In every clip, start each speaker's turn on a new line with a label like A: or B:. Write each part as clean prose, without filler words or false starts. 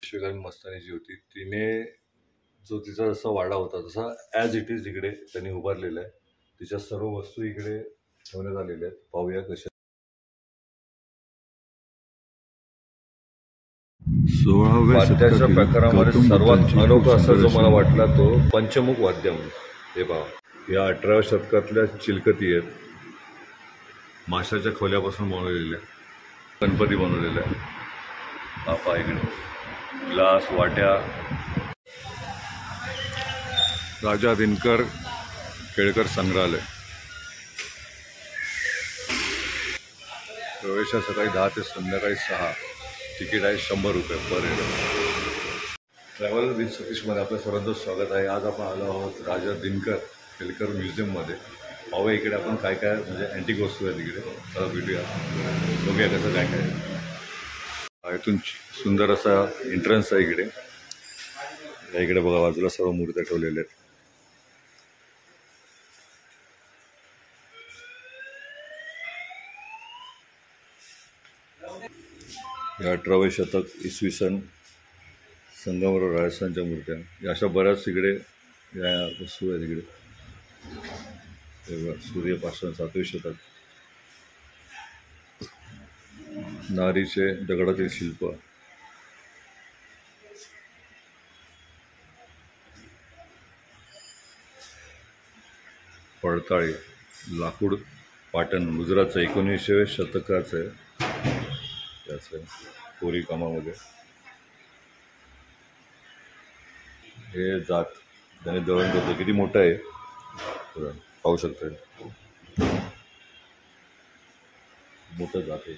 A: पेशवेकालीन मस्तानीची होती. तिने जो तिचा जसा वाडा होता तसा ॲज इट इज इकडे त्यांनी उभारलेला आहे. तिच्या सर्व वस्तू इकडे ठेवण्यात आलेल्या आहेत. पाहूया कशा. 16व्या वाद्याच्या प्रकारामध्ये सर्वात अनोखा असा जो मला वाटला तो पंचमुख वाद्य. हे पहा, या 18व्या शतकातल्या चिलकती आहेत. माशाच्या खोल्यापासून बनवलेल्या, गणपती बनवलेला आहे. बापा इकडे ग्लास, वाट्या. राजा दिनकर केळकर संग्रहालय. प्रवेश सकाळी 10 ते संध्याकाळी 6. तिकीट आहे 100 रुपये पर हेड. ट्रॅव्हल विथ सतीशमध्ये आपलं सर्वांचं स्वागत आहे. आज आपण आलो आहोत राजा दिनकर केळकर म्युझियममध्ये. पाहूया इकडे आपण काय काय म्हणजे अँटिक वस्तू आहेत इकडे. चला भेटूया, बघूया कसं काय काय. इथून सुंदर असा एंट्रन्स आहे इकडे. इकडे बघा बाजूला सर्व मूर्त्या ठेवलेल्या आहेत. या 18वे शतक इसवी सन संगमरवर राजस्थानच्या मूर्त्या. या अशा बऱ्याच इकडे या वस्तू आहेत इकडे. सूर्यपासून 7वे शतक. नारीचे दगडातील शिल्प. पडताळी लाकूड पाटण गुजरातचं 19व्या शतकाचं आहे. त्याचं कोरी कामामध्ये हे जात त्याने दळण करतो. किती मोठं आहे पाहू शकता. मोठं जात आहे.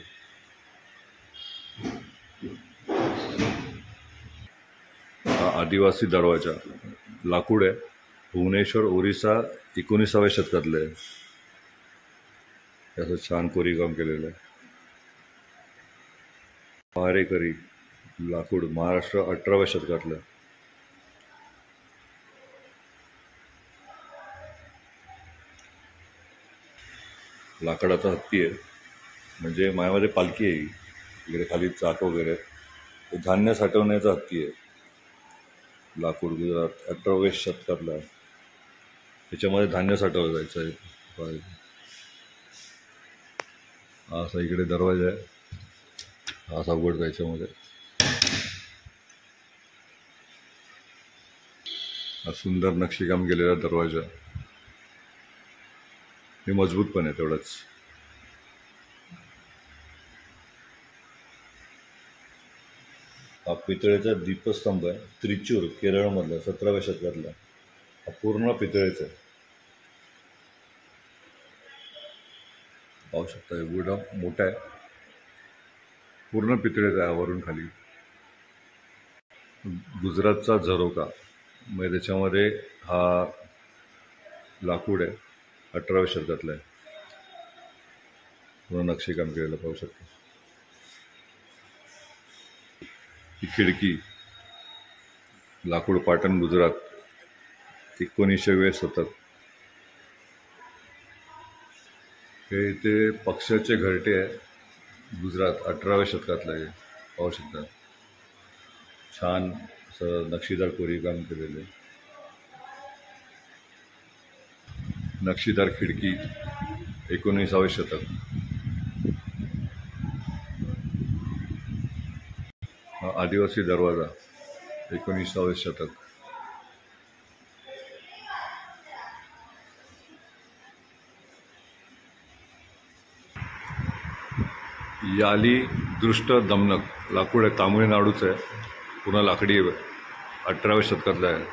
A: हा आदिवासी दरवाजा लाकूड आहे. भुवनेश्वर ओरिसा 19व्या शतकातलं आहे. त्याचं छान कोरी काम केलेलं आहे. पहारेकरी लाकूड महाराष्ट्र 18व्या शतकातलं. लाकडाचा हत्ती आहे, म्हणजे मायामध्ये पालखी आहे. इकडे खाली चाक वगैरे. धान्य साठवण्याचा हत्ती आहे. लाकूड गुजरात 18व्या शतकातला. त्याच्यामध्ये धान्य साठवलं जायचं आहे. असा इकडे दरवाजा आहे. असा उघडता याच्यामध्ये. हा सुंदर नक्षीकाम केलेला दरवाजा. हे मजबूत पण आहे तेवढंच. हा पितळेचा दीपस्तंभ आहे. त्रिचूर केरळमधला 17व्या शतकातला. हा पूर्ण पितळेचा आहे. पाहू शकता एवढा मोठा आहे. पूर्ण पितळेचा आहे वरून खाली. गुजरातचा झरोका म्हणजे त्याच्यामध्ये हा लाकूड आहे. 18व्या शतकातला आहे. पूर्ण नक्षीकाम केलेलं पाहू शकता. ही खिडकी लाकूड पाटण गुजरात 19व्या शतक. हे इथे पक्षाचे घरटे आहे. गुजरात 18व्या शतकातलं आहे. पाहू शकता. छान असं नक्षीदार कोरीवकाम केलेलं आहे. नक्षीदार खिडकी 19व्या शतक. हा आदिवासी दरवाजा 19व्या शतक. याली दृष्ट दमनक लाकूड आहे. तामिळनाडूचं आहे. पुन्हा लाकडी आहे. 18व्या शतकातलं आहे.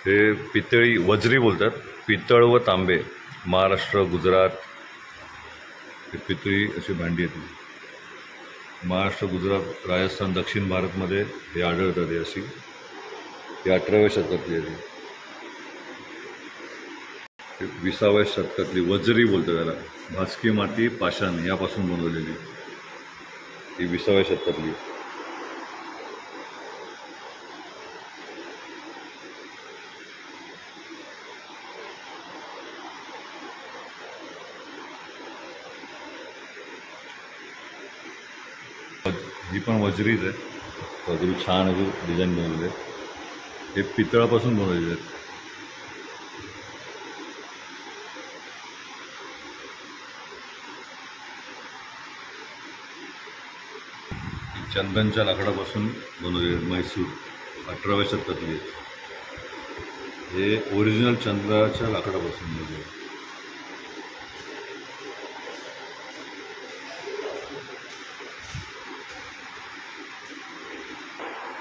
A: हे पितळी वज्री बोलतात. पितळ व तांबे महाराष्ट्र गुजरात. हे पितळी अशी भांडी येते. महाराष्ट्र गुजरात राजस्थान दक्षिण भारतमध्ये हे आढळतात. हे अशी ही 18व्या शतकातली आहे. 20व्या शतकातली वज्री बोलतात त्याला. भास्की माती पाषाण यापासून बनवलेली. ही 20व्या शतकातली. ही पण वजरीच आहे, वजरी छान अशी डिझाईन बनवली आहे. हे पितळापासून बनवलेले आहेत. चंदनच्या लाकडापासून बनवलेले आहेत. म्हैसूर 18व्या शतकातली आहे. हे ओरिजिनल चंद्राच्या लाकडापासून बनवले.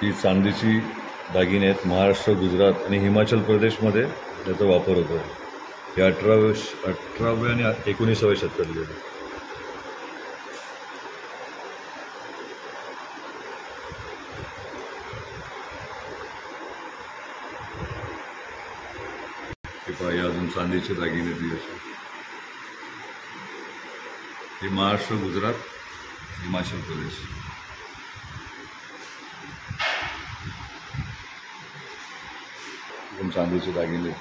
A: ही चांदीची दागिने आहेत. महाराष्ट्र, गुजरात आणि हिमाचल प्रदेशमध्ये त्याचा वापर होतो. हे 18व्या आणि 19व्या शतकातले आहेत. हे अजून चांदीचे दागिने दिले असे. हे महाराष्ट्र, गुजरात, हिमाचल प्रदेश. पण चांदीचे दागिने.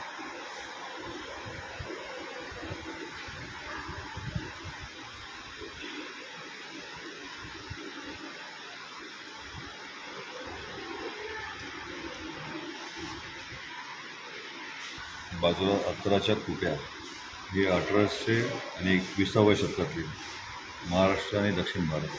A: बाजूला अत्तराच्या कुप्या. हे 1800 आणि 20व्या शतकातली महाराष्ट्र आणि दक्षिण भारत.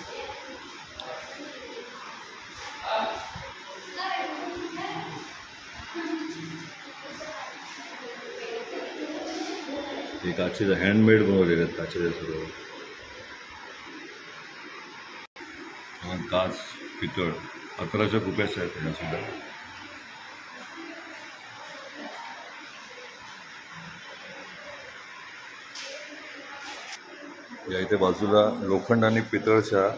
A: हे काचेचं हँडमेड बनवलेले आहेत. काचेचे सर्व काच, पितळ, 18च्या कुप्याच आहेत त्यांना सुद्धा. या इथे बाजूला लोखंड आणि पितळच्या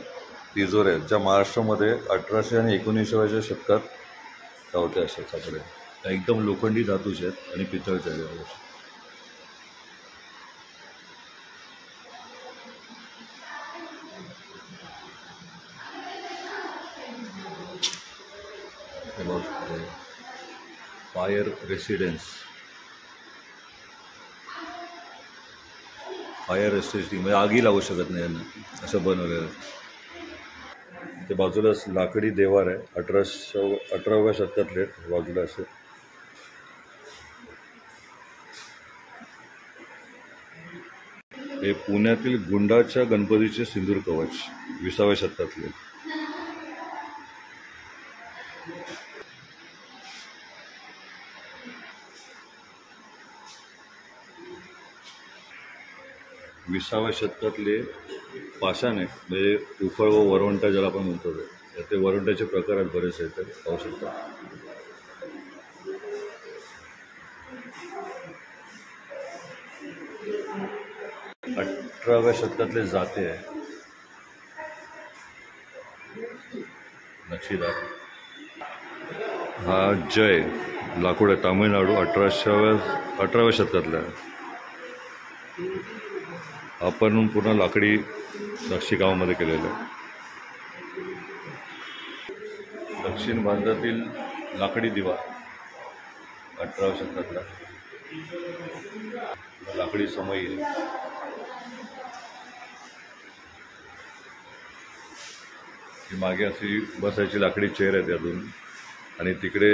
A: तिजोऱ्या आहेत, ज्या महाराष्ट्रामध्ये 1800 आणि 19व्या शतकात होत्या. अशा सापड्या त्या एकदम लोखंडी धातूच्या आहेत आणि पितळच्या आहेत. फायर रेसिडेन्स, फायर रेसिस्टिंग म्हणजे आगी लागू शकत नाही यांना, असं बनवलेलं. ते बाजूला लाकडी देवार आहे. 18व्या शतकातले बाजूला असे. हे पुण्यातील गुंडाच्या गणपतीचे सिंदूर कवच 20व्या शतकातले. विसाव्या शतकातले पाषाण आहे, म्हणजे उफळ व वरवंटा ज्याला आपण म्हणतो. ते वरवंट्याचे प्रकार आहेत बरेच आहेत, पाहू शकता. अठराव्या शतकातले जाते आहे, नक्षीदार. हा जय लाकूड आहे, तामिळनाडू, 18व्या शतकातला आहे. आपण पूर्ण लाकडी नक्षीकामामध्ये केलेलं आहे. दक्षिण भारतातील लाकडी दिवा 18व्या शतकातला. लाकडी समई. ही मागे अशी बसायची लाकडी चेअर आहे त्यातून, आणि तिकडे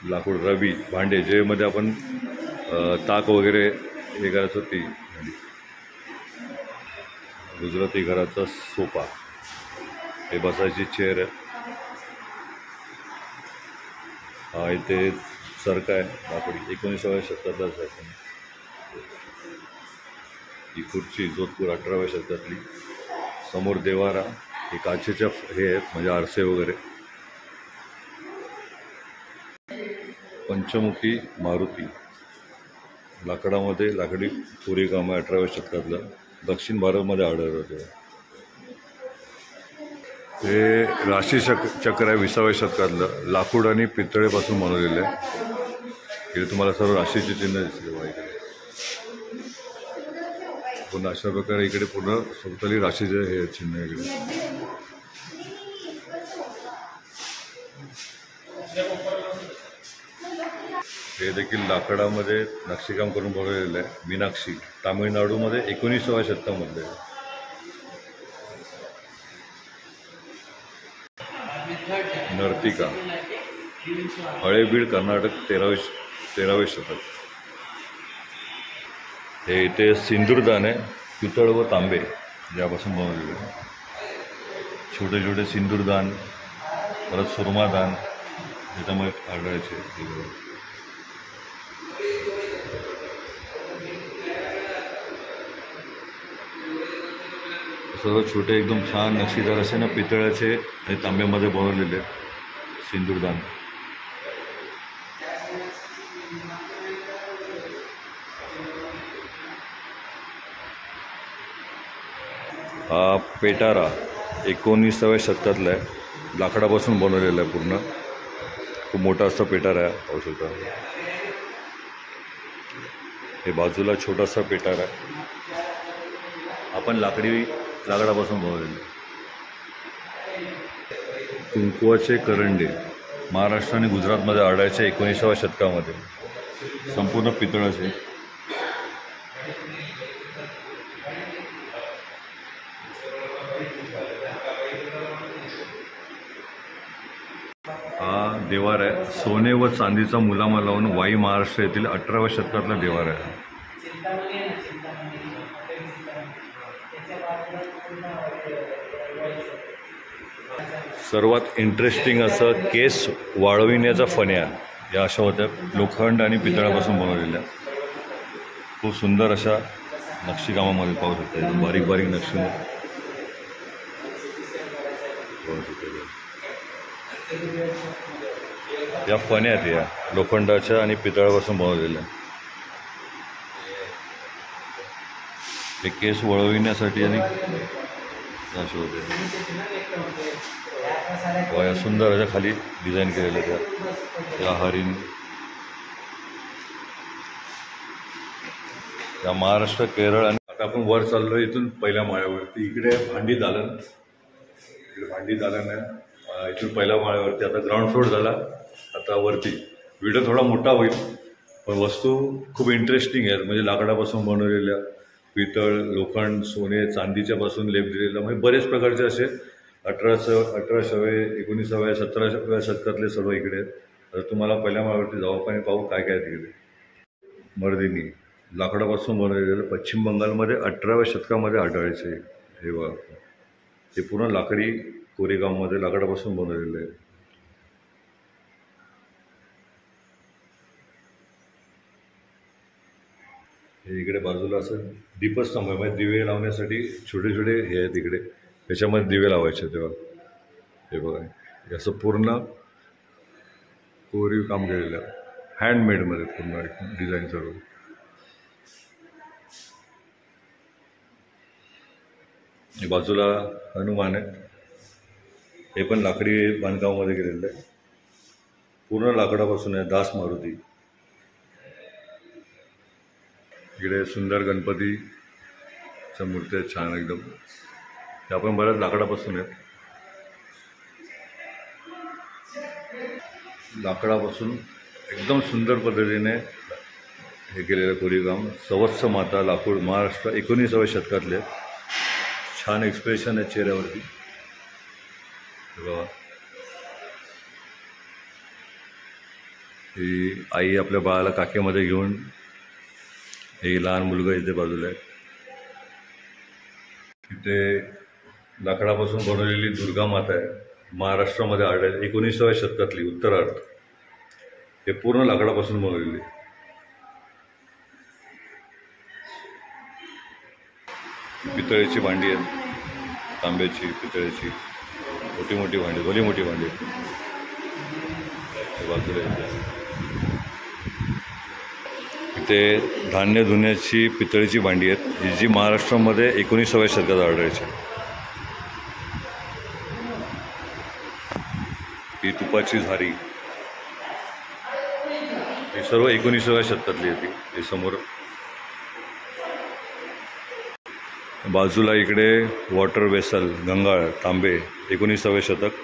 A: लाकूड रवी भांडे, जे मध्ये आपण ताक वगैरे हे करायचं ती. गुजराती घराचा सोफा. हे बसायची चेअर आहे. हा इथे सरका आहे लाकडी, 19व्या शतकातलाच आहे. ही खुर्ची जोधपूर 18व्या शतकातली. समोर देवारा. हे काचेच्या हे आहेत, म्हणजे आरसे वगैरे. पंचमुखी मारुती लाकडामध्ये, लाकडी कोरीव काम आहे, 18व्या शतकातलं. दक्षिण भारतमध्ये आढळलं होतं. हे राशी चक्र आहे, 20व्या शतकातलं. लाकूड आणि पितळेपासून बनवलेलं आहे. इथे तुम्हाला सर्व राशीचे चिन्ह दिसले पाहिजे. पुन्हा अशा प्रकारे इकडे पूर्ण सभोवताली राशीचे हे चिन्ह इकडे. हे देखील लाकडामध्ये नक्षीकाम करून बनवलेलं आहे. मीनाक्षी, तामिळनाडूमध्ये 19व्या शतकामध्ये. नर्तिका, हळेबीड, कर्नाटक, 13वे शतक. हे इथे सिंदूरदान आहे, पितळ व तांबे ज्यापासून बनवलेले. छोटे छोटे सिंदूरदान, परत सुरमादान त्याच्यामुळे आढळायचे. सर्व छोटे एकदम छान नक्षीदार असे ना पितळाचे आणि तांब्यामध्ये बनवलेले सिंदूरदान. हा पेटारा 19व्या शतकातला आहे, लाकडापासून बनवलेला आहे पूर्ण. खूप मोठा असा पेटारा आहे, पाहू शकता. हे बाजूला छोटासा पेटारा आहे, आपण लाकडापासून बनवलेले. कुंकवाचे करंडे महाराष्ट्र आणि गुजरातमध्ये आढळायचे 19व्या शतकामध्ये, संपूर्ण पितळाचे. हा देवार आहे, सोने व चांदीचा मुलामा लावून वाई महाराष्ट्र येथील 18व्या शतकातला देवार आहे. सर्वात इंटरेस्टिंग असं केस वाळविण्याचा फण्या या अशा होत्या, लोखंड आणि पितळापासून बनवलेल्या. खूप सुंदर अशा नक्षीकामामध्ये पाहू शकता, बारीक बारीक नक्षी पाहू शकता. या फण्या आहेत, या लोखंडाच्या आणि पितळापासून बनवलेल्या. हे केस वळविण्यासाठी आणि असे होते. या सुंदर अशा खाली डिझाईन केलेल्या त्या हरिण. या महाराष्ट्र, केरळ. आणि आता आपण वर चाललो इथून पहिल्या माळ्यावरती. इकडे भांडी दालन, आहे. इथून पहिल्या माळ्यावरती. आता ग्राउंड फ्लोर झाला, आता वरती. व्हिडिओ थोडा मोठा होईल, पण वस्तू खूप इंटरेस्टिंग आहेत. म्हणजे लाकडापासून बनवलेल्या, पितळ, लोखंड, सोने, चांदीच्या पासून लेप दिलेला, म्हणजे बरेच प्रकारचे असे 18व्या, 19व्या, 17व्या शतकातले सर्व इकडे आहेत. तर तुम्हाला पहिल्या माळ्यावरती जाऊ पण पाहू काय काय तिकडे. मर्दिनी लाकडापासून बनवलेलं, पश्चिम बंगालमध्ये 18व्या शतकामध्ये आढळायचे. हे बघा, ते पूर्ण लाकडी कोरेगावमध्ये लाकडापासून बनवलेलं आहे. हे इकडे बाजूला असं दीपस्तंभ आहे, म्हणजे दिवे लावण्यासाठी छोटे छोटे हे आहेत इकडे, त्याच्यामध्ये दिवे लावायचे तेव्हा. हे बघा, असं पूर्ण कोरीव काम केलेलं आहे, हँडमेडमध्ये पूर्ण डिझाईन सर्व. बाजूला हनुमान आहे, हे पण लाकडी बांधकामामध्ये केलेलं आहे, पूर्ण लाकडापासून आहे. दास मारुती. इकडे सुंदर गणपतीच्या मूर्त्या आहेत, छान एकदम. त्या पण बऱ्याच लाकडापासून आहेत. लाकडापासून एकदम सुंदर पद्धतीने हे केलेलं कोरीवकाम. सवत्स माता, लाकूड, महाराष्ट्र, 19व्या शतकातले. छान एक्सप्रेशन आहे चेहऱ्यावरती. बघा, ही आई आपल्या बाळाला काखेमध्ये घेऊन, हे लहान मुलगा इथे बाजूला आहे. इथे लाकडापासून बनवलेली दुर्गा माता आहे, महाराष्ट्रामध्ये आढळेल, 19व्या शतकातली, उत्तरार्ध. हे पूर्ण लाकडापासून बनवलेली. पितळेची भांडी आहेत, तांब्याची, पितळेची, मोठी मोठी भांडी, भली मोठी भांडी आहेत. बाजूला इथे धान्य धुण्याची पितळेची भांडी आहेत, ही जी महाराष्ट्रामध्ये 19व्या शतकात आढळायची. ही तुपाची झारी, ही सर्व 19व्या शतकातली होती. हे समोर बाजूला इकडे वॉटर वेसल, गंगाळ, तांबे, 19व्या शतक.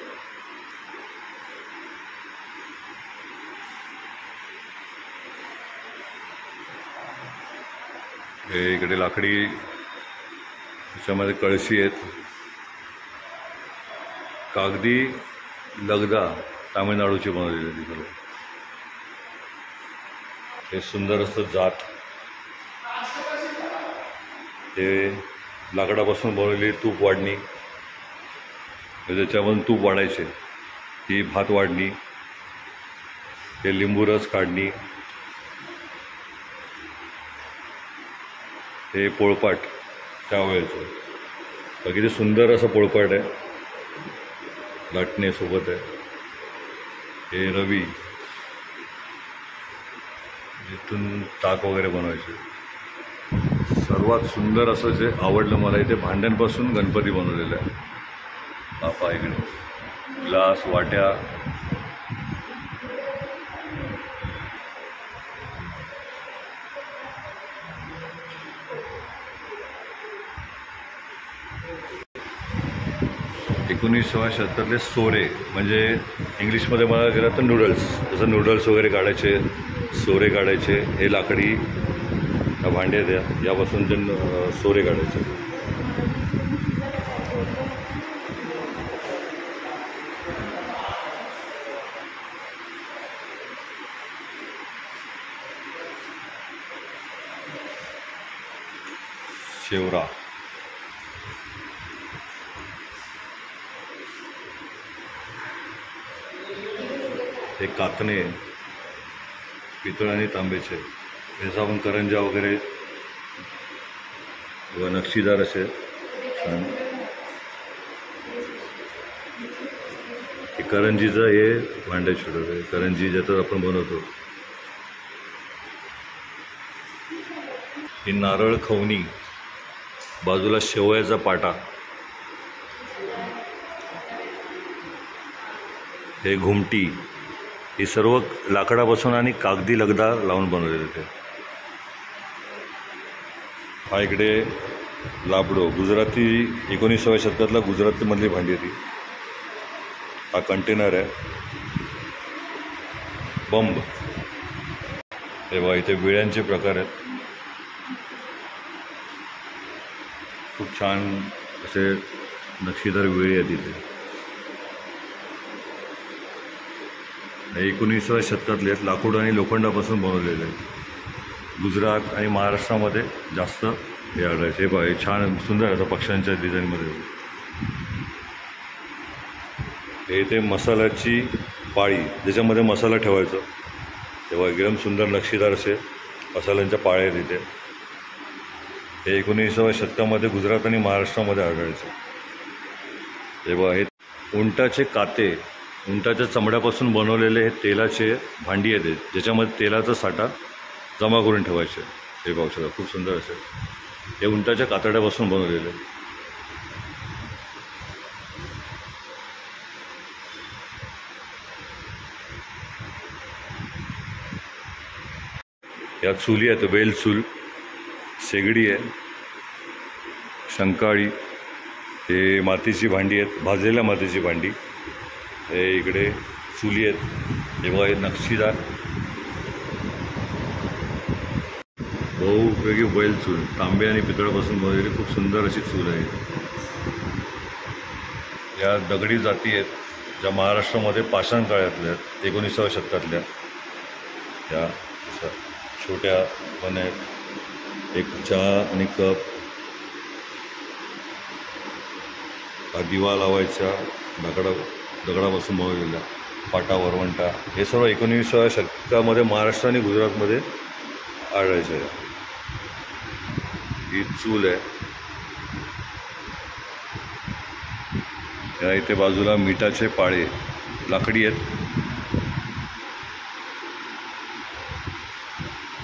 A: हे इकडे लाकडी, त्याच्यामध्ये कळशी आहेत. कागदी लगदा तामिळनाडूची बनवलेली आहे तिकडे. हे सुंदर असं जात, हे लाकडापासून बनवलेली तूप वाढणी, त्याच्यामधून तूप वाढायचे, ही भात वाढणी, हे लिंबू रस काढणी, हे पोळपाट त्यावेळेचं. किती सुंदर असं पोळपाट आहे, लाटणेसोबत आहे. हे रवी, इथून ताक वगैरे बनवायचे. सर्वात सुंदर असं जे आवडलं मला इथे भांड्यांपासून गणपती बनवलेला आहे. बापा इकडे ग्लास, वाट्या, एकोणीसाव्या शतकातले सोरे, म्हणजे इंग्लिशमध्ये मला गेलं तर नूडल्स. जसं नूडल्स वगैरे काढायचे, सोरे काढायचे. हे लाकडी भांडे द्या, यापासून ते सोरे काढायचे. शेवरा, हे कातणे पितळ आणि तांब्याचे. याचा आपण करंजा वगैरे व नक्षीदार असे छान. हे करंजीचं हे भांडे छोटं, करंजी ज्याचं आपण बनवतो. ही नारळ खवणी, बाजूला शेवयाचा पाटा, हे घुमटी, हे सर्व लाकडापासून आणि कागदी लगदा लावून बनवलेले ते. हा इकडे लाबडो, गुजराती, 19व्या शतकातला गुजरातीमधली भांडी होती. हा कंटेनर आहे. बंब, हे बघा इथे विळ्यांचे प्रकार आहेत. खूप छान असे नक्षीदार विळे आहेत इथे. 19व्या शतकातले आहेत, लाकूड आणि लोखंडापासून बनवलेले आहेत. गुजरात आणि महाराष्ट्रामध्ये जास्त हे आढळायचे. हे बघा छान सुंदर असं पक्ष्यांच्या डिझाईनमध्ये. हे इथे मसाल्याची पाळी, ज्याच्यामध्ये मसाला ठेवायचा, तेव्हा एकदम सुंदर नक्षीदार असे मसाल्यांच्या पाळ्या आहेत इथे. हे 19व्या शतकामध्ये गुजरात आणि महाराष्ट्रामध्ये आढळायचे. हे बघा हे उंटाचे काते, उंटाच्या चमड्यापासून बनवलेले हे तेलाचे भांडी आहेत, ज्याच्यामध्ये तेलाचा साठा जमा करून ठेवायचे. हे पाहू शकता, खूप सुंदर असे. हे उंटाच्या कातड्यापासून बनवलेले. या चुली आहेत, वेल चूल, शेगडी आहे, शंकाळी. हे मातीची भांडी आहेत, भाजलेल्या मातीची भांडी. हे इकडे चुली आहेत. हे बघा हे नक्षीदार बहुउपयोगी बैल चूल, तांबे आणि पितळापासून बनवलेली खूप सुंदर अशी चूल आहे. या दगडी जाती आहेत, ज्या महाराष्ट्रामध्ये पाषाण काळातल्या आहेत, 19व्या शतकातल्या. त्या छोट्या पण आहेत. एक चहा आणि कप, हा दिवा लावायच्या दगडापासून बनवलेल्या पाटा, वरवंटा. हे सर्व 19व्या शतकामध्ये महाराष्ट्र आणि गुजरातमध्ये आढळायचे. ही चूल आहे. या इथे बाजूला मिठाचे पाळे, लाकडी आहेत,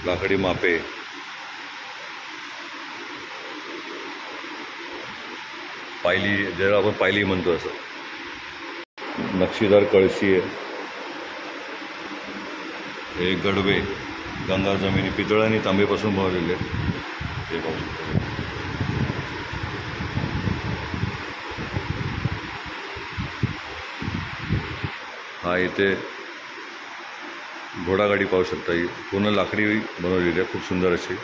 A: लाकडी मापे. पायली, ज्याला आपण पायली म्हणतो असं. नक्षीदार कळशी आहे. हे गडवे, गंगा जमिनी, पितळ आणि तांबेपासून बनवलेले. हे पाहू शकतो. हा इथे घोडागाडी पाहू शकता. ही पूर्ण लाकडी बनवलेली आहे, खूप सुंदर अशी.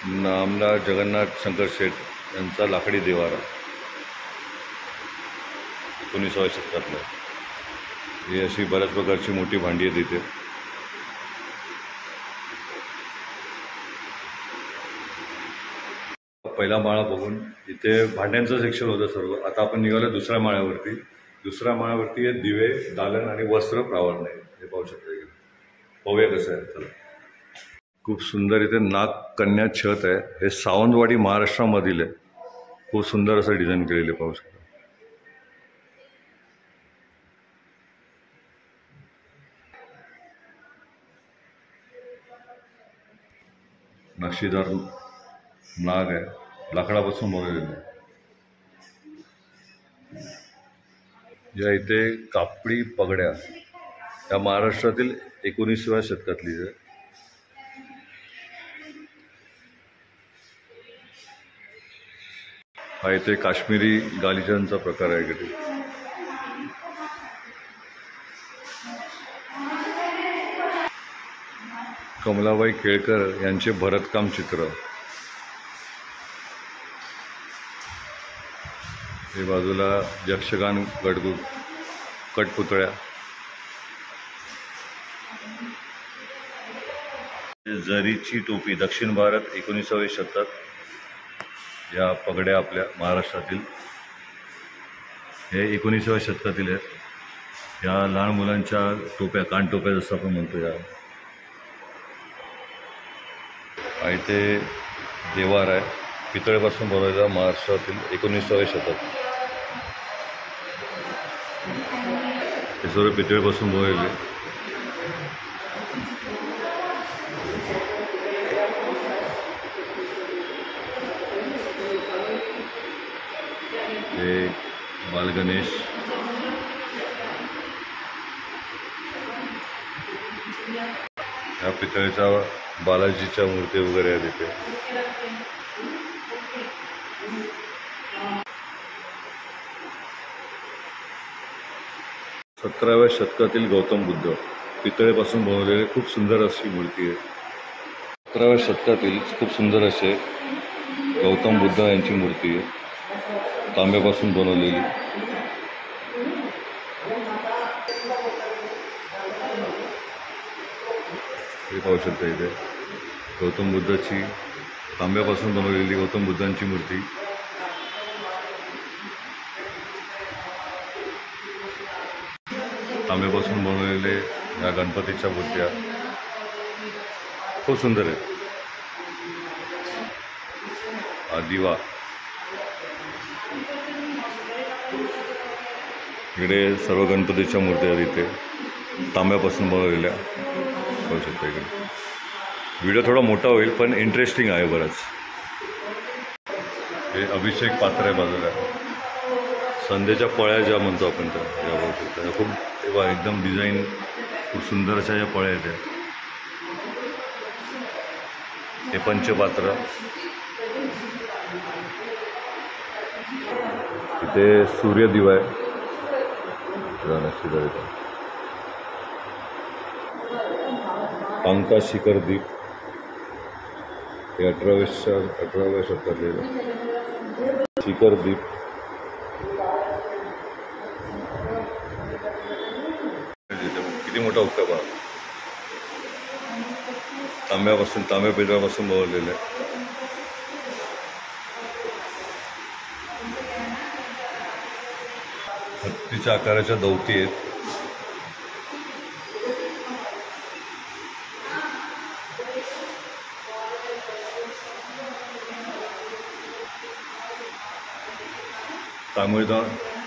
A: नामदार जगन्नाथ शंकर शेठ यांचा लाकडी देवारा. 19व्या शतकातलं. ही अशी बऱ्याच प्रकारची मोठी भांडी आहेत इथे. पहिला माळा बघून इथे भांड्यांचं सेक्शन होतं सर्व. आता आपण निघालो दुसऱ्या माळ्यावरती. दुसऱ्या माळ्यावरती आहे दिवे, दालन आणि वस्त्र प्रावरणे. हे पाहू शकता इकडे. पाहूया कसं आहे. चला. खूप सुंदर इथे नाग कन्या छत आहे. हे सावंतवाडी महाराष्ट्रामधील आहे. खूप सुंदर असं डिझाईन केलेलं पाहू शकता. नक्षीदार नाग आहे, लाकडापासून बनवलेलं आहे. या इथे कापडी पगड्या या महाराष्ट्रातील 19व्या शतकातली आहे. हा इथे काश्मीरी गालिचांचा प्रकार आहे इकडे. कमलाबाई केळकर यांचे भरतकाम चित्र. हे बाजूला यक्षगान कठपुतळ्या. जरीची टोपी दक्षिण भारत 19व्या शतकात. या पगड्या आपल्या महाराष्ट्रातील हे 19व्या शतकातील आहेत. या लहान मुलांच्या टोप्या, कानटोप्या जसं आपण म्हणतो. या इथे देवार आहे, पितळेपासून बनवलेला, महाराष्ट्रातील 19व्या शतक. हे सर्व पितळेपासून बनवलेले. हे बालगणेश. ह्या पितळेच्या बालाजीच्या मूर्ती वगैरे आहेत इथे. सतराव्या शतकातील गौतम बुद्ध, पितळेपासून बनवलेले खूप सुंदर अशी मूर्ती आहे. 17व्या शतकातील खूप सुंदर असे गौतम बुद्ध यांची मूर्ती आहे, तांब्यापासून बनवलेली. हे पाहू शकता इथे गौतम बुद्धाची, तांब्यापासून बनवलेली गौतम बुद्धांची मूर्ती. तांब्यापासून बनवलेले या गणपतीच्या मूर्त्या खूप सुंदर आहेत. हा दिवा. इकडे सर्व गणपतीच्या मूर्त्या आहेत इथे, तांब्यापासून बनवलेल्या. पाहू शकता इकडे. व्हिडिओ थोडा मोठा होईल पण इंटरेस्टिंग आहे बराच. हे अभिषेक पात्र आहे बाजूला. संध्याच्या पळ्या ज्या म्हणतो आपण त्या, या पाहू शकता. खूप एकदम डिझाईन खूप सुंदर अशा या पळ्या आहेत. हे पंचपात्र. इथे सूर्यदिवा आहे. पंका शिखर दीप. हे 18व्या शतकातले शिखर दीप. किती मोठा हुक्का पहा. तांब्या पितळापासून बनवलेलं आहे. हत्तीच्या आकाराच्या दौती आहेत.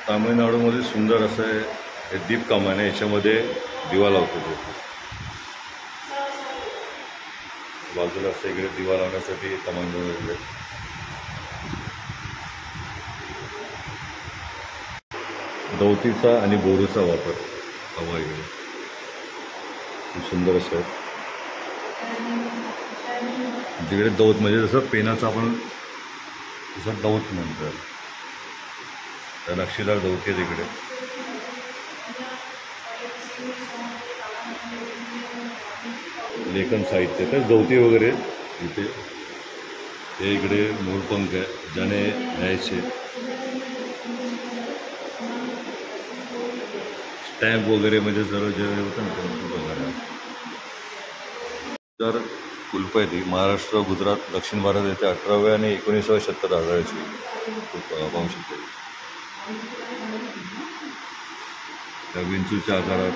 A: तामिळनाडूमध्ये सुंदर असं हे दीपकाम आहे. याच्यामध्ये दिवा लावतो तो. बाजूला असं इकडे दिवा लावण्यासाठी कमान बनवलेले. दौतीचा आणि बोरूचा वापर हवा इकडे. खूप सुंदर असं आहे. जिकडे दौत म्हणजे जसं पेनाचं आपण जसं दौत म्हणतो, त्या नक्षीदार दौती आहे तिकडे. लेखन साहित्य तर दौती वगैरे इथे. हे इकडे मोरपंख आहे ज्याने न्यायचे. टॅग वगैरे म्हणजे जर जे होतं ना ते वगैरे. तर कुलपं आहे ती महाराष्ट्र, गुजरात, दक्षिण भारत येथे 18व्या आणि 19व्या शतकात आढळायची कुलपं पाहू शकतो. त्या विंचूच्या आकारात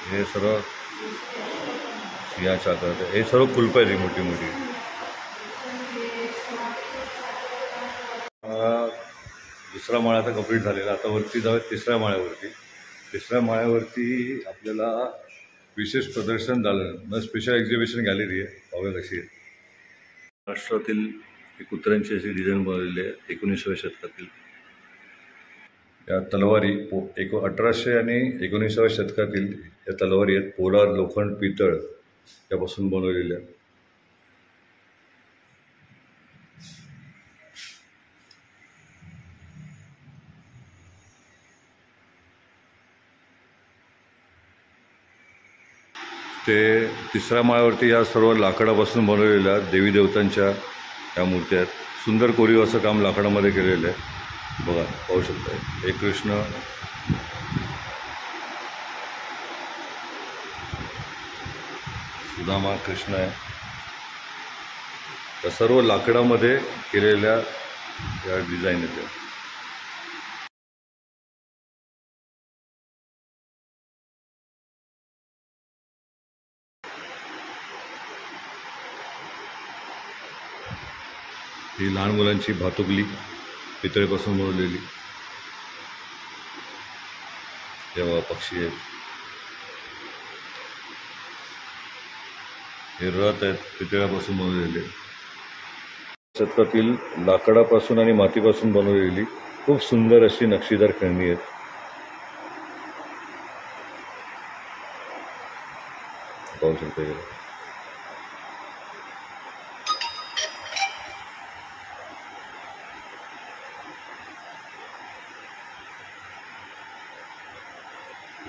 A: हे सर्व सिंहाच्या आकारात हे सर्व कुलपं आहे ती मोठी मोठी. दुसरा माळा आता कंप्लीट झालेला. आता वरती जाऊया तिसऱ्या माळ्यावरती. तिसऱ्या माळ्यावरती आपल्याला विशेष प्रदर्शन झालं, स्पेशल एक्झिबिशन गॅलरी आहे. पाहूया कशी आहे. महाराष्ट्रातील एक कुत्र्यांची अशी डिझाईन बनवलेली आहे 19व्या शतकातील. या तलवारी 1800 आणि 19व्या शतकातील या तलवारी आहेत. पोलाद, लोखंड, पितळ यापासून बनवलेल्या. ते तिसऱ्या माळ्यावरती या सर्व लाकडापासून बनवलेल्या देवी देवतांच्या या मूर्त्या आहेत. सुंदर कोरीव असं काम लाकडामध्ये केलेलं आहे. बघा पाहू शकता. एक कृष्ण, सुदामा, कृष्ण आहे. त्या सर्व लाकडामध्ये केलेल्या या डिझाईन आहेत. ही लहान मुलांची भातुकली पितळेपासून बनवलेली. तेव्हा पक्षी आहेत. हे रथ आहेत पितळ्यापासून बनवलेले. शतकातील लाकडापासून आणि मातीपासून बनवलेली खूप सुंदर अशी नक्षीदार खेळणी आहेत. पाहू शकता.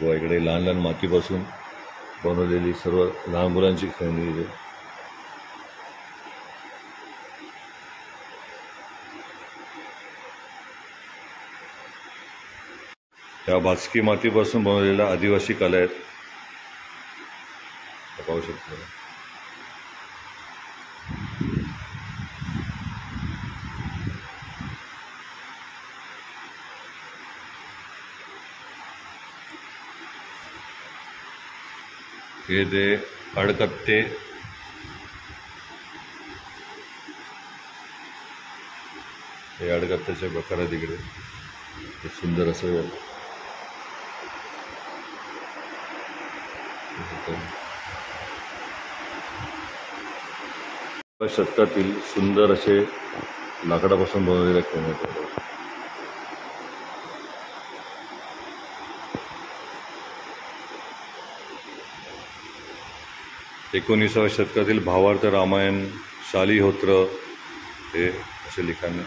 A: व इकडे लहान लहान मातीपासून बनवलेली सर्व लहान मुलांची खेळणी आहे. त्या भाजकी मातीपासून बनवलेल्या आदिवासी कला आहेत. पाहू शकतो. हे ते अडकत्ते, हे अडकत्त्याच्या प्रकार आहे तिकडे. हे सुंदर असं शतकातील सुंदर असे लाकडापासून बनवलेल्या खेळण्या. 19व्या शतकातील भावार्थ रामायण, शालिहोत्र हे असे लिखाण.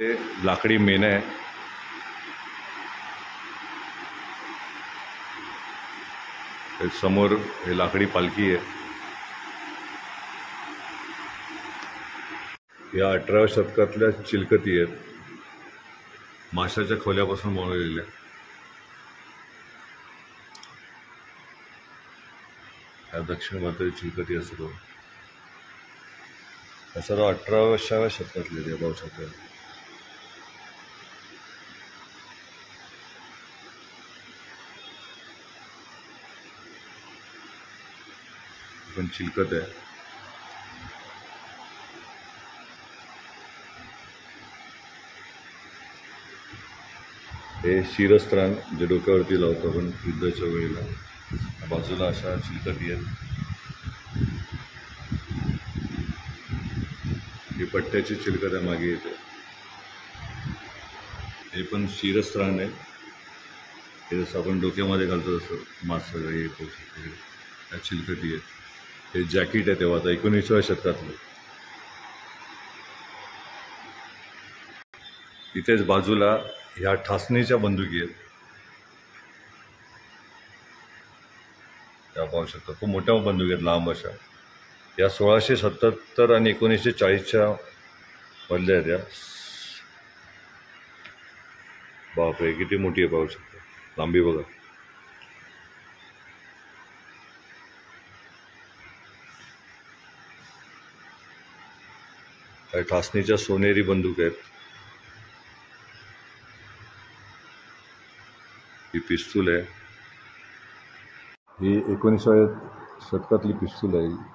A: हे लाकडी मेणं आहे. समोर हे लाकडी पालखी आहे. या 18व्या शतकातल्या चिलकती आहेत. माशाच्या खोल्यापासून बनवलेल्या. या दक्षिण भारताची चिलकती असतो. या सर्व 18व्या शतकातले पाहू शकतो. पण चिलकत आहे. हे शिरस्त्राण जे डोक्यावरती लावतो आपण युद्धाच्या वेळेला. बाजूला अशा चिलकती आहेत. ही पट्ट्याची चिलकत आहे मागे येते. हे पण शिरस्त्राण आहे. हे जसं आपण डोक्यामध्ये घालतो तसं मास सगळे येतो. त्या चिलकती आहेत. हे जॅकेट आहे तेव्हा आता 19व्या शतकातलं. इथेच बाजूला ह्या ठासणीच्या बंदुकी आहेत. त्या पाहू शकता. खूप मोठ्या बंदुकी आहेत लांब अशा. या 1677 आणि 1940च्या मधल्या आहेत या. बापरे, किती मोठी आहे, पाहू शकता लांबी बघा. काही ठासणीच्या सोनेरी बंदूक आहेत. ही पिस्तूल आहे. ही 19व्या शतकातली पिस्तूल आहे.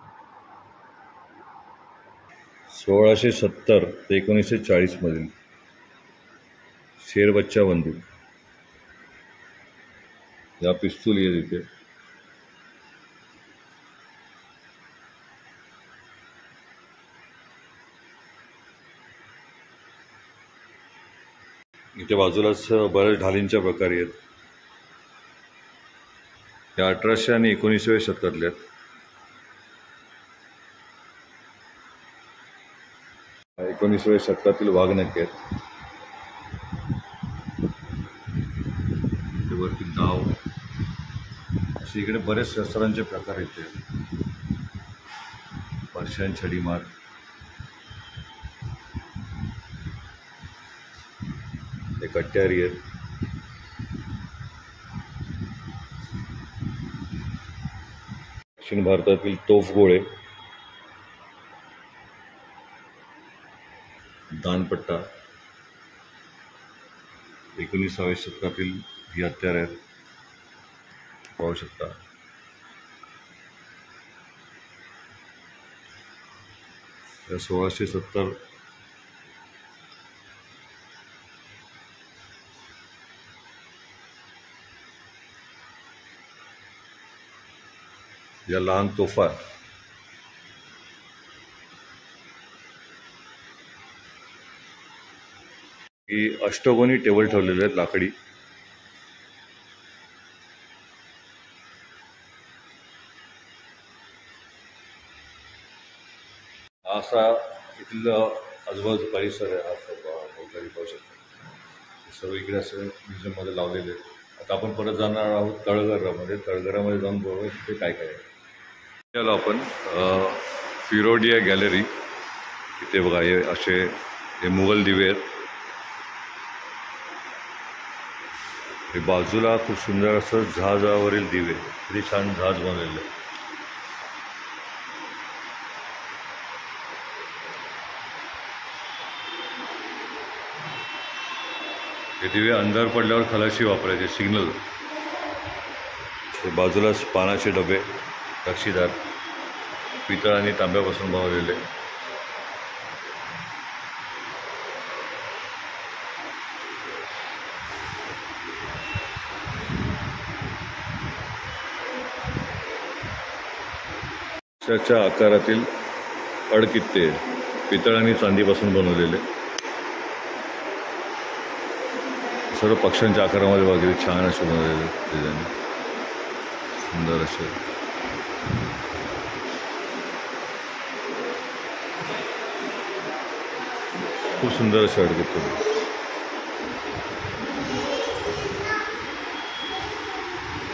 A: 1670 ते 1940 मधील शेरबच्चा बंदूक. या पिस्तूल आहे तिथे. इथे बाजूलाच बऱ्याच ढालींच्या प्रकार आहेत. या 1800 आणि 19व्या शतकातल्या आहेत. 19व्या शतकातील वाघनखे आहेत. वरती डाव असे इकडे बरेच शस्त्रांचे प्रकार येते. पर्शियन छडीमार, हे कट्यारी आहेत. दक्षिण भारतातील तोफगोळे, दानपट्टा, 19व्या शतकातील ही हत्यार आहेत, पाहू शकता. या 1670 या लहान तोफा. ही अष्टकोनी टेबल ठेवलेले आहेत लाकडी. हा असा इथला आजूबाजू परिसर आहे. हा सर्व पाहू शकतो. सर्व इकडे असं म्युझियममध्ये लावलेले आहेत. आता आपण परत जाणार आहोत तळघरामध्ये. तळघरामध्ये जाऊन बघूया तिथे काय काय आहे. चलो आपण फिरोडिया गॅलरी. इथे बघा हे असे हे मुघल दिवे आहेत. हे बाजूला खूप सुंदर असं जहाजावरील दिवे, किती छान जहाज बनवलेलं आहे. हे दिवे अंधार पडल्यावर खलाशी वापरायचे सिग्नल. हे बाजूलाच पानाचे डबे रक्षीदार, पितळ आणि तांब्यापासून बनवलेले. च्या आकारातील अडकित्ते पितळ आणि चांदीपासून बनवलेले. सर्व पक्ष्यांच्या आकारामध्ये वगैरे छान असे बनवलेले डिझाईन, सुंदर असे. खूप सुंदर असे अडकित्ते.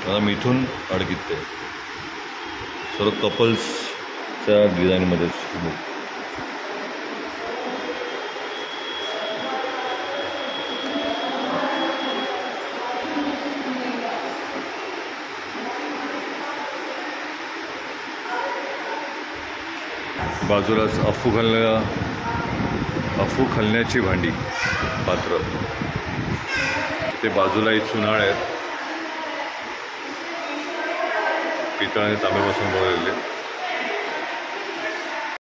A: मला मिथून अडकित्ते सर्व कपल्सच्या डिझाईनमध्ये. बाजूलाच अफू घालण्याची भांडी पात्र. ते बाजूलाही चुनाळ आहेत, पितळ आणि तांब्यापासून बनवलेले.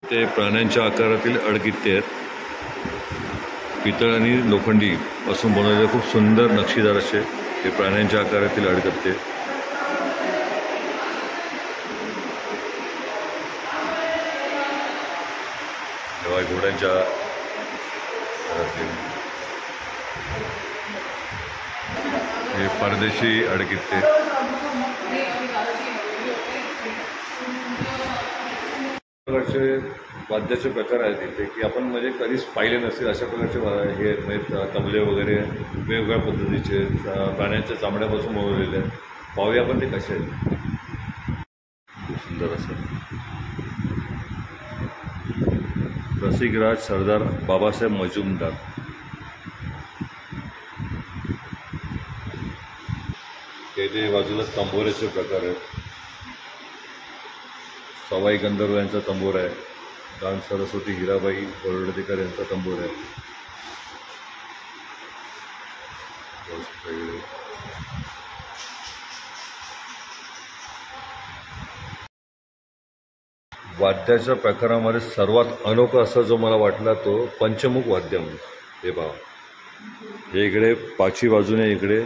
A: ते प्राण्यांच्या आकारातील अडकित्ते आहेत, पितळ आणि लोखंडी पासून बनवलेले. खूप सुंदर नक्षीदार असे हे प्राण्यांच्या आकारातील अडकित्ते. तेव्हा घोड्यांच्या हे परदेशी अडकित्ते. प्रकारचे वाद्याचे प्रकार आहेत इथे की आपण म्हणजे कधीच पाहिले नसतील. अशा प्रकारचे हे म्हणजे तबले वगैरे वेगवेगळ्या पद्धतीचे प्राण्यांच्या चामड्यापासून बनवलेले आहेत. पाहूया आपण ते कसे आहेत. खूप सुंदर असं. रसिकराज सरदार बाबासाहेब मजुमदार. तेथे बाजूला तंबोऱ्याचे प्रकार आहेत. सवाई गंधर्व यांचा तंबोरा आहे. दान सरस्वती हिराबाई बरोडेकर यांचा तंबोरा आहे. वाद्याच्या प्रकारामध्ये सर्वात अनोखा असा जो मला वाटला तो पंचमुख वाद्य म्हणून. हे पहा, हे इकडे पाचवी बाजूने इकडे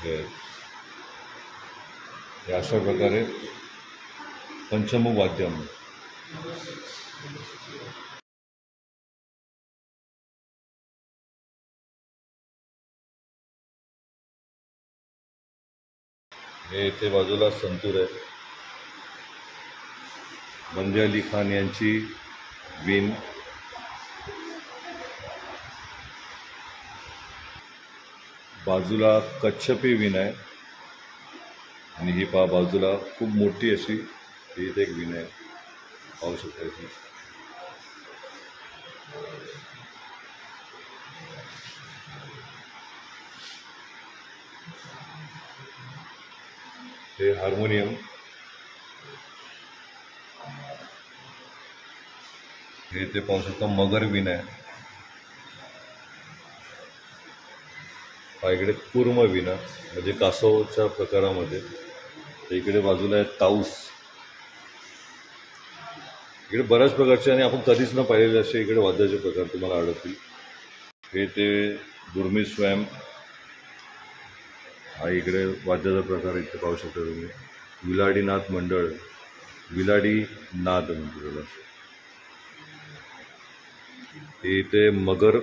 A: हे अशा प्रकारे पंचमुख वाद्य म्हणून. हे इथे बाजूला संतूर आहे. बंदी अली खान यांची वीण. बाजूला कच्छपी वीण आहे आणि ही पहा बाजूला खूप मोठी अशी ही इथे एक वीण आहे, पाहू शकता इथे. हे हार्मोनियम. हे इथे पाहू शकता मगर वीण आहे. हा इकडे कूर्म वीणा म्हणजे कासवच्या प्रकारामध्ये. इकडे बाजूला आहे ताऊस. इकडे बऱ्याच प्रकारचे आणि आपण कधीच न पाहिलेले असे इकडे वाद्याचे प्रकार तुम्हाला आढळतील. हे ते दुर्मी स्वयं. हा इकडे वाद्याचा प्रकार इथे पाहू शकता तुम्ही. विलाडी नाद मंडळ, विलाडी नाद मंडळ. हे इथे मगर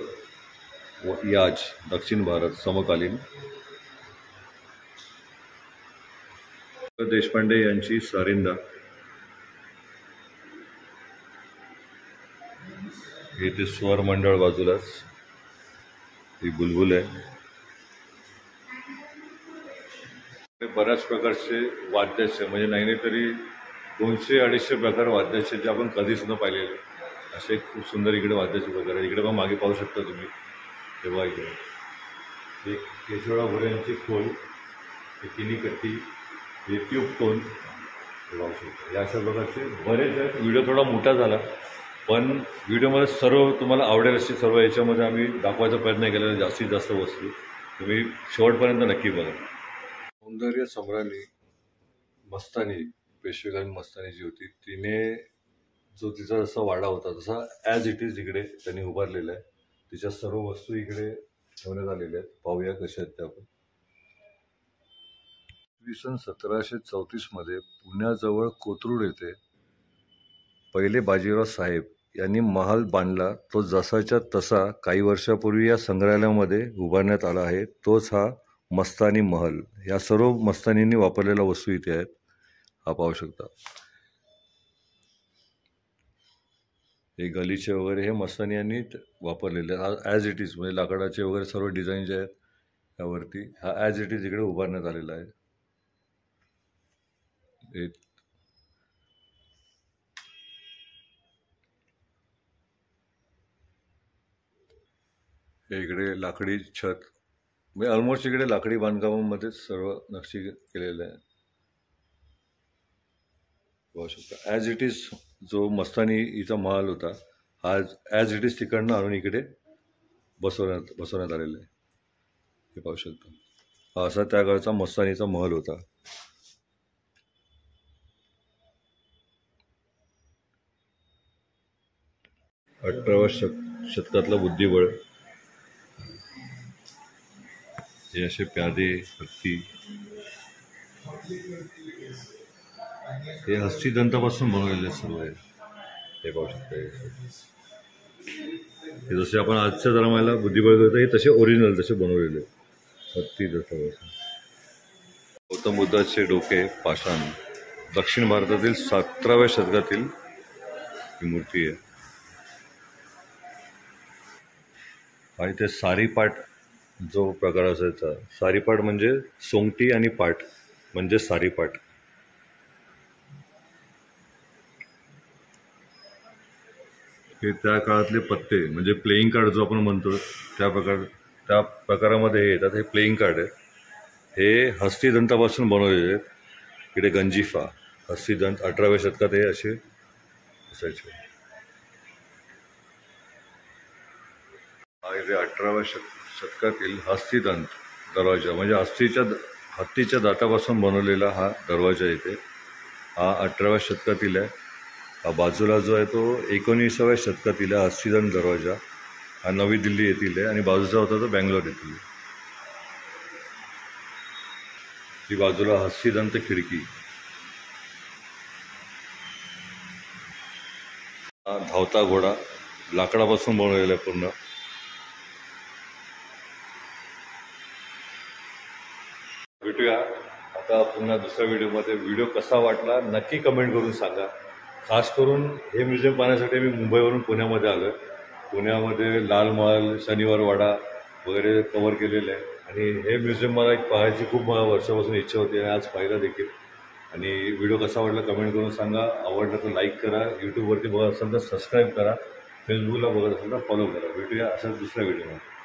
A: याज दक्षिण भारत समकालीन. देशपांडे यांची सारिंदा. हे ते स्वर मंडळ बाजूलाच. ही बुलबुल आहे. बऱ्याच प्रकारचे वाद्याचे म्हणजे नाही तरी 200-250 प्रकार वाद्याचे जे आपण कधीच न पाहिलेले असे खूप सुंदर इकडे वाद्याचे प्रकार आहे. इकडे पण मागे पाहू शकता तुम्ही. तेव्हा इकडे हे केशवराव भोरे यांची खोल, हे किनीकट्टी, हे ट्यूब टोन पाहू शकता. या अशा प्रकारचे बरेच आहेत. व्हिडिओ थोडा मोठा झाला पण व्हिडिओमध्ये सर्व तुम्हाला आवडेल अशी सर्व याच्यामध्ये आम्ही दाखवायचा प्रयत्न केलेला. जास्तीत जास्त वस्तू तुम्ही शेवटपर्यंत नक्की बघा. सौंदर्य सम्राणी मस्तानी, पेशवेकालीन मस्तानी जी होती तिने जो तिचा जसा वाडा होता तसा ॲज इट इज इकडे त्यांनी उभारलेला आहे. तिच्या सर्व वस्तू इकडे ठेवण्यात आलेल्या आहेत. पाहूया कशा आहेत त्या आपण. इसवी सन 1734 पुण्याजवळ कोथरूड येथे पहिले बाजीराव साहेब यांनी महाल बांधला. तो जसाच्या तसा काही वर्षापूर्वी या संग्रहालयामध्ये उभारण्यात आला आहे. तोच हा मस्तानी महल. या सर्व मस्तानींनी वापरलेल्या वस्तू इथे आहेत. हा पाहू शकता. हे गलीचे वगैरे हे मस्तानी यांनी वापरलेले ॲज इट इज म्हणजे लाकडाचे वगैरे सर्व डिझाईन जे आहेत त्यावरती हा ॲज इट इज इकडे उभारण्यात आलेला आहे. हे इकडे लाकडी छत म्हणजे ऑलमोस्ट इकडे लाकडी बांधकामामध्ये सर्व नक्षी केलेलं आहे. पाहू शकता ॲज इट इज जो मस्तानी हिचा महाल होता हा ॲज इट इज तिकडनं आणून इकडे बसवण्यात आलेला आहे. हे पाहू शकता. हा असा त्या काळचा मस्तानीचा महल होता. अठराव्या शतकातलं बुद्धिबळ. हे असे प्यादे, हत्ती. हे हस्तिदंतापासून बनवलेले सर्व आहे. हे पाहू शकता. हे जसे आपण आजच्या जमान्याला बुद्धिबळ करतो हे तसे ओरिजिनल तसे बनवलेले हस्तिदंतापासून. गौतम बुद्धाचे डोके पाषाण. दक्षिण भारतातील 17व्या शतकातील ही मूर्ती आहे. आणि ते सारीपाट जो प्रकार असायचा. सारीपाट म्हणजे सोंगटी आणि पाट म्हणजे सारीपाट. हे त्या काळातले पत्ते म्हणजे प्लेईंग कार्ड जो आपण म्हणतो त्या प्रकारामध्ये हे येतात. हे प्लेईंग कार्ड आहे. हे हस्तिदंतापासून बनवलेले आहेत. इकडे गंजिफा, हस्तिदंत 18व्या शतकात हे असे असायचे. हा इथे 18व्या शतकातील हस्तिदंत दरवाजा म्हणजे हत्तीच्या दातापासून बनवलेला हा दरवाजा इथे. हा 18व्या शतकातील आहे. हा बाजूला जो आहे तो 19व्या शतकातील आहे. हस्तिदंत दरवाजा हा नवी दिल्ली येथील आहे आणि बाजूचा होता तो बँगलोर येथील. ही बाजूला हस्तिदंत खिडकी. हा धावता घोडा लाकडापासून बनवलेला आहे पूर्ण. भेटूया आता पुन्हा दुसऱ्या व्हिडिओमध्ये. व्हिडिओ कसा वाटला नक्की कमेंट करून सांगा. खास करून हे म्युझियम पाहण्यासाठी मी मुंबईवरून पुण्यामध्ये आलो आहे. पुण्यामध्ये लाल महाल, शनिवार वाडा वगैरे कव्हर केलेलं आहे आणि हे म्युझियम मला एक पाहायची खूप वर्षापासून इच्छा होती आणि आज पाहिला देखील. आणि व्हिडिओ कसा वाटला कमेंट करून सांगा. आवडला तर लाईक करा. यूट्यूबवरती बघत असाल तर सबस्क्राईब करा. फेसबुकला बघत असाल तर फॉलो करा. भेटूया अशाच दुसऱ्या व्हिडिओमध्ये.